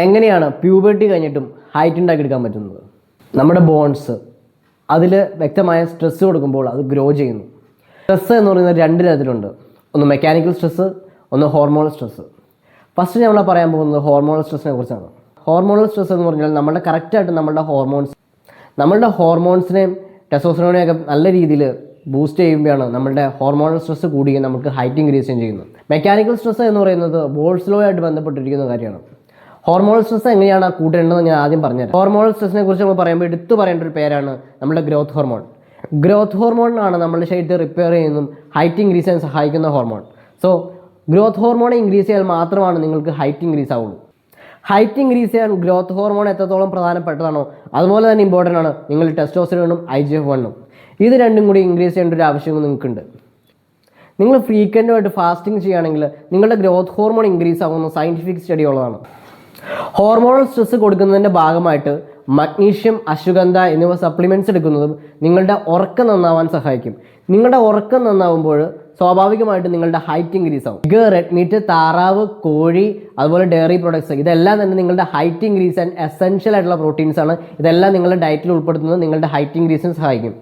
എങ്ങനെയാണ് പ്യൂബർട്ടി കഴിഞ്ഞിട്ടും ഹൈറ്റ് ഉണ്ടാക്കിയെടുക്കാൻ പറ്റുന്നത്? നമ്മുടെ ബോൺസ് അതിൽ വ്യക്തമായ സ്ട്രെസ്സ് കൊടുക്കുമ്പോൾ അത് ഗ്രോ ചെയ്യുന്നു. സ്ട്രെസ്സ് എന്ന് പറയുന്നത് രണ്ട് തരത്തിലുണ്ട്. ഒന്ന് മെക്കാനിക്കൽ സ്ട്രെസ്സ്, ഒന്ന് ഹോർമോണൽ സ്ട്രെസ്സ്. ഫസ്റ്റ് നമ്മൾ പറയാൻ പോകുന്നത് ഹോർമോണൽ സ്ട്രെസ്സിനെ കുറിച്ചാണ്. ഹോർമോണൽ സ്ട്രെസ് എന്ന് പറഞ്ഞാൽ കറക്റ്റായിട്ട് നമ്മളുടെ ഹോർമോൺസിനെയും ടെസ്റ്റോസ്റ്റെറോണിനെയൊക്കെ നല്ല രീതിയിൽ ബൂസ്റ്റ് ചെയ്യുമ്പോഴാണ് നമ്മളുടെ ഹോർമോണൽ സ്ട്രെസ്സ് കൂടുകയും നമുക്ക് ഹൈറ്റ് ഇൻക്രീസ് ചെയ്യുന്നത്. മെക്കാനിക്കൽ സ്ട്രെസ്സ് എന്ന് പറയുന്നത് ബോൾസ് ലോ ആയിട്ട് ബന്ധപ്പെട്ടിരിക്കുന്ന കാര്യമാണ്. ഹോർമോണൽ സ്ട്രെസ് എങ്ങനെയാണ് കൂട്ടേണ്ടതെന്ന് ഞാൻ ആദ്യം പറഞ്ഞുതരാം. ഹോർമോണൽ സ്ട്രെസ്സിനെ കുറിച്ച് നമ്മൾ പറയുമ്പോൾ എടുത്തു പറയേണ്ട ഒരു പേരാണ് നമ്മുടെ ഗ്രോത്ത് ഹോർമോൺ. ഗ്രോത്ത് ഹോർമോൺ ആണ് നമ്മുടെ ശരീരത്തെ റിപ്പയർ ചെയ്യുന്നതും ഹൈറ്റ് ഇൻക്രീസ് ചെയ്യാൻ സഹായിക്കുന്ന hormone. So growth hormone increase ചെയ്യാൻ മാത്രമാണ് നിങ്ങൾക്ക് ഹൈറ്റ് ഇൻക്രീസ് ആവുള്ളൂ. ഹൈറ്റ് ഇൻക്രീസ് ചെയ്യാൻ ഗ്രോത്ത് ഹോർമോൺ എത്രത്തോളം പ്രധാനപ്പെട്ടതാണോ അതുപോലെ തന്നെ ഇമ്പോർട്ടൻ്റ് ആണ് നിങ്ങൾ ടെസ്റ്റോസ്റ്റെറോണും IGF-1ഉം. ഇത് രണ്ടും കൂടി ഇൻക്രീസ് ചെയ്യേണ്ട ഒരു ആവശ്യം നിങ്ങൾക്കുണ്ട്. നിങ്ങൾ ഫ്രീക്വൻ്റായിട്ട് ഫാസ്റ്റിംഗ് ചെയ്യുകയാണെങ്കിൽ നിങ്ങളുടെ ഗ്രോത്ത് ഹോർമോൺ ഇൻക്രീസ് ആകുന്ന സയൻറ്റിഫിക് സ്റ്റഡി ഉള്ളതാണ്. ഹോർമോണൽ സ്ട്രെസ് കൊടുക്കുന്നതിൻ്റെ ഭാഗമായിട്ട് മഗ്നീഷ്യം, അശ്വഗന്ധ എന്നിവ സപ്ലിമെൻറ്റ്സ് എടുക്കുന്നതും നിങ്ങളുടെ ഉറക്കം നന്നാവാൻ സഹായിക്കും. നിങ്ങളുടെ ഉറക്കം നന്നാവുമ്പോൾ സ്വാഭാവികമായിട്ട് നിങ്ങളുടെ ഹൈറ്റ് ഇൻക്രീസ് ആവും. എഗ്, റെഡ് മീറ്റ്, താറാവ്, കോഴി, അതുപോലെ ഡയറി പ്രൊഡക്ട്സ് ഇതെല്ലാം തന്നെ നിങ്ങളുടെ ഹൈറ്റ് ഇൻക്രീസ് ആൻഡ് എസെൻഷ്യൽ ആയിട്ടുള്ള പ്രോട്ടീൻസ് ആണ്. ഇതെല്ലാം നിങ്ങളുടെ ഡയറ്റിൽ ഉൾപ്പെടുത്തുന്നത് നിങ്ങളുടെ ഹൈറ്റ് ഇൻക്രീസിന് സഹായിക്കും.